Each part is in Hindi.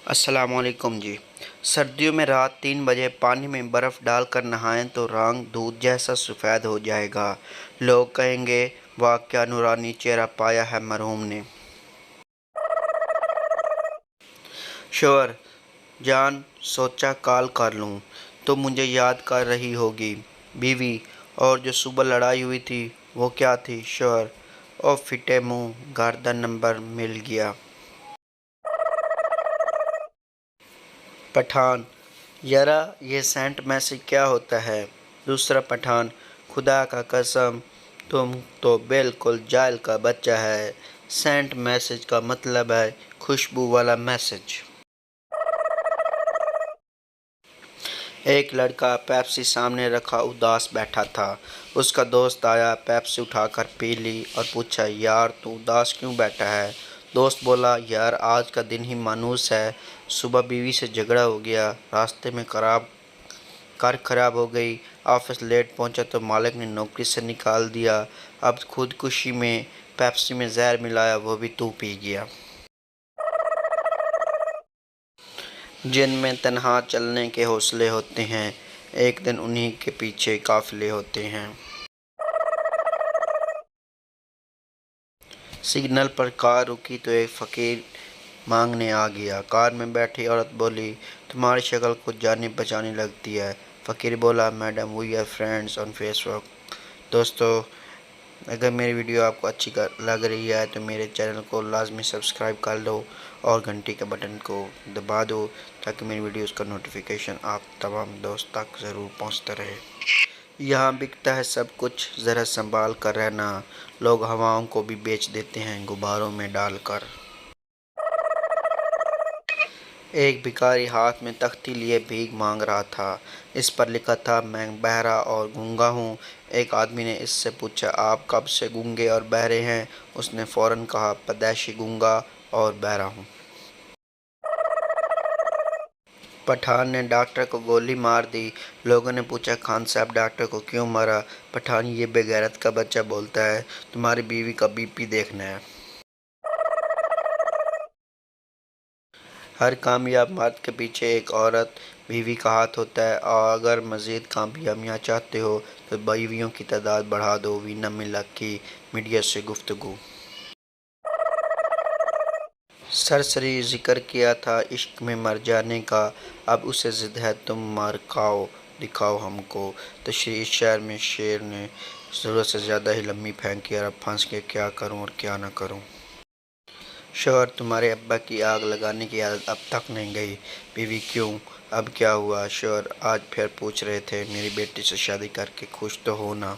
अस्सलामुअलैकुम जी। सर्दियों में रात 3 बजे पानी में बर्फ़ डालकर नहाएं तो रंग दूध जैसा सफ़ेद हो जाएगा। लोग कहेंगे, वाह क्या नूरानी चेहरा पाया है मरहूम ने। शोर जान सोचा कॉल कर लूँ तो मुझे याद कर रही होगी बीवी, और जो सुबह लड़ाई हुई थी वो क्या थी। शोर ओ फिटे मुँह, गर्दन नंबर मिल गया। पठान यरा ये सेंट मैसेज क्या होता है। दूसरा पठान खुदा का कसम, तुम तो बिल्कुल जायल का बच्चा है। सेंट मैसेज का मतलब है खुशबू वाला मैसेज। एक लड़का पेप्सी सामने रखा उदास बैठा था। उसका दोस्त आया, पेप्सी उठाकर पी ली और पूछा, यार तू उदास क्यों बैठा है। दोस्त बोला, यार आज का दिन ही मायूस है। सुबह बीवी से झगड़ा हो गया, रास्ते में कार खराब हो गई, ऑफिस लेट पहुंचा तो मालिक ने नौकरी से निकाल दिया। अब खुदकुशी में पेप्सी में जहर मिलाया, वो भी तू पी गया। जिनमें तन्हा चलने के हौसले होते हैं, एक दिन उन्हीं के पीछे काफिले होते हैं। सिग्नल पर कार रुकी तो एक फकीर मांगने आ गया। कार में बैठी औरत बोली, तुम्हारी शक्ल कुछ जानी पहचानी लगती है। फकीर बोला, madam we are friends on Facebook. दोस्तों, अगर मेरी वीडियो आपको अच्छी लग रही है तो मेरे चैनल को लाजमी सब्सक्राइब कर लो और घंटी के बटन को दबा दो, ताकि मेरी वीडियोस का नोटिफिकेशन आप तमाम दोस्त तक ज़रूर पहुंचता रहे। यहाँ बिकता है सब कुछ, ज़रा संभाल कर रहना। लोग हवाओं को भी बेच देते हैं गुब्बारों में डालकर। एक भिखारी हाथ में तख्ती लिए भीख मांग रहा था। इस पर लिखा था, मैं बहरा और गूंगा हूँ। एक आदमी ने इससे पूछा, आप कब से गूंगे और बहरे हैं। उसने फ़ौरन कहा, पैदाइशी गूंगा और बहरा हूँ। पठान ने डॉक्टर को गोली मार दी। लोगों ने पूछा, खान साहब डॉक्टर को क्यों मारा। पठान ये बेगैरत का बच्चा बोलता है, तुम्हारी बीवी का बीपी देखना है। हर कामयाब मर्द के पीछे एक औरत बीवी का हाथ होता है, और अगर मज़ीद कामयाबियाँ चाहते हो तो बीवियों की तादाद बढ़ा दो। वीना मिल्लक की मीडिया से गुफ्तगू। सरसरी जिक्र किया था इश्क में मर जाने का, अब उसे ज़िद है तुम मार खाओ दिखाओ हमको। तशरीह इस शेर में शेर ने ज़रूरत से ज़्यादा ही लम्बी फेंकी और अब फंस के क्या करूं और क्या ना करूं। शौहर, तुम्हारे अब्बा की आग लगाने की आदत अब तक नहीं गई। बीवी, क्यों, अब क्या हुआ। शौहर, आज फिर पूछ रहे थे, मेरी बेटी से शादी करके खुश तो हो ना।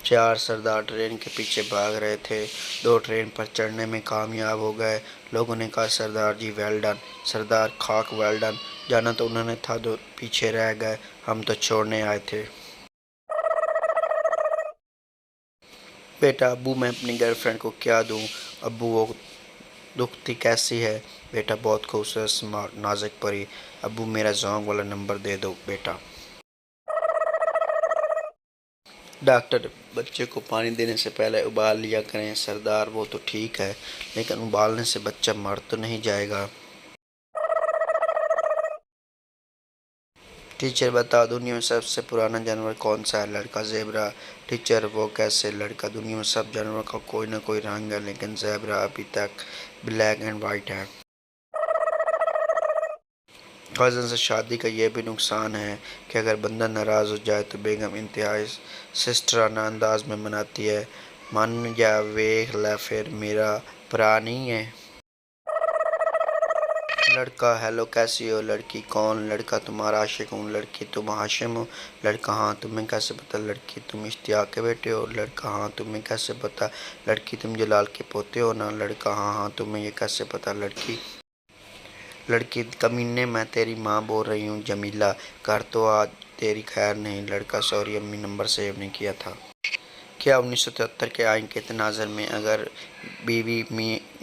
चार सरदार ट्रेन के पीछे भाग रहे थे। दो ट्रेन पर चढ़ने में कामयाब हो गए। लोगों ने कहा, सरदार जी वेल डन। सरदार खाक वेल डन। जाना तो उन्होंने था, दो पीछे रह गए, हम तो छोड़ने आए थे। बेटा, अब्बू मैं अपनी गर्लफ्रेंड को क्या दूँ। अब्बू वो दुखती कैसी है। बेटा, बहुत खूबसूरत स्मार्ट नाजुक परी। अब्बू मेरा जोंग वाला नंबर दे दो बेटा। डॉक्टर, बच्चे को पानी देने से पहले उबाल लिया करें। सरदार, वो तो ठीक है, लेकिन उबालने से बच्चा मर तो नहीं जाएगा। टीचर, बताओ दुनिया में सबसे पुराना जानवर कौन सा है। लड़का, ज़ेबरा। टीचर, वो कैसे। लड़का, दुनिया में सब जानवरों का कोई ना कोई रंग है, लेकिन ज़ेबरा अभी तक ब्लैक एंड वाइट है। कज़न से शादी का ये भी नुकसान है कि अगर बंदा नाराज़ हो जाए तो बेगम इंतहाई सिस्टराना अंदाज में मनाती है, मन या वेख लै फिर मेरा भरा नहीं है। लड़का, हेलो कैसी हो। लड़की, कौन। लड़का, तुम्हारा आशिक हूँ। लड़की, तुम हाशिम हो। लड़का, हाँ तुम्हें कैसे पता। लड़की, तुम इश्तियाक के बेटे हो। लड़का, हाँ तुम्हें कैसे पता। लड़की, तुम जलाल के पोते हो ना। लड़का, हाँ हाँ तुम्हें ये कैसे पता। लड़की, कमीने मैं तेरी माँ बोल रही हूँ जमीला, घर तो आज तेरी खैर नहीं। लड़का, सॉरी अम्मी नंबर सेव नहीं किया था। क्या 1973 के आइन के तनाज़ुर में अगर बीवी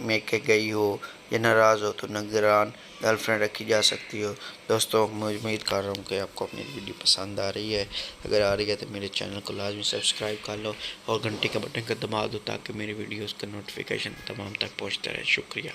में के गई हो या नाराज़ हो तो निगरान गर्लफ्रेंड रखी जा सकती हो? दोस्तों, मैं उम्मीद कर रहा हूँ कि आपको अपनी वीडियो पसंद आ रही है। अगर आ रही है तो मेरे चैनल को लाजमी सब्सक्राइब कर लो और घंटी का बटन का दबा दो ताकि मेरी वीडियोज़ का नोटिफिकेशन तमाम तक पहुँचता रहे। शुक्रिया।